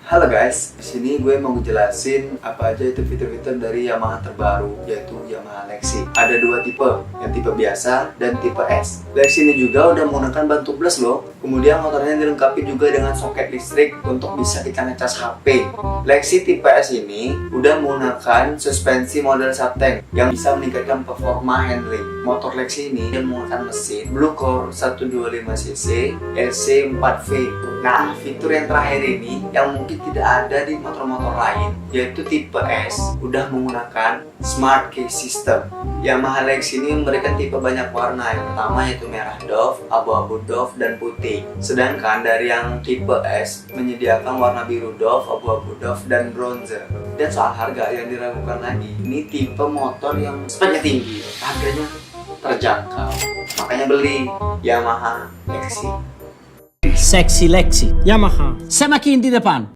Halo guys, di sini gue mau ngejelasin apa aja itu fitur-fitur dari Yamaha terbaru, yaitu Yamaha Lexi. Ada dua tipe, yang tipe biasa dan tipe S. Lexi ini juga udah menggunakan ban tubeless loh. Kemudian motornya dilengkapi juga dengan soket listrik untuk bisa kita ngecas HP. Lexi tipe S ini udah menggunakan suspensi model Subtank yang bisa meningkatkan performa handling. Motor Lexi ini dia menggunakan mesin Blue Core 125cc LC4V. Nah, fitur yang terakhir ini yang mungkin tidak ada di motor-motor lain, yaitu tipe S udah menggunakan Smart Key System. Yamaha Lexi ini memberikan tipe banyak warna. Yang pertama yaitu merah doff, abu-abu doff, dan putih. Sedangkan dari yang tipe S menyediakan warna biru doff, abu-abu doff, dan bronze. Dan soal harga yang diragukan lagi, ini tipe motor yang speknya tinggi, harganya terjangkau. Makanya beli Yamaha Lexi. Sexy Lexi Yamaha, sama makin di depan.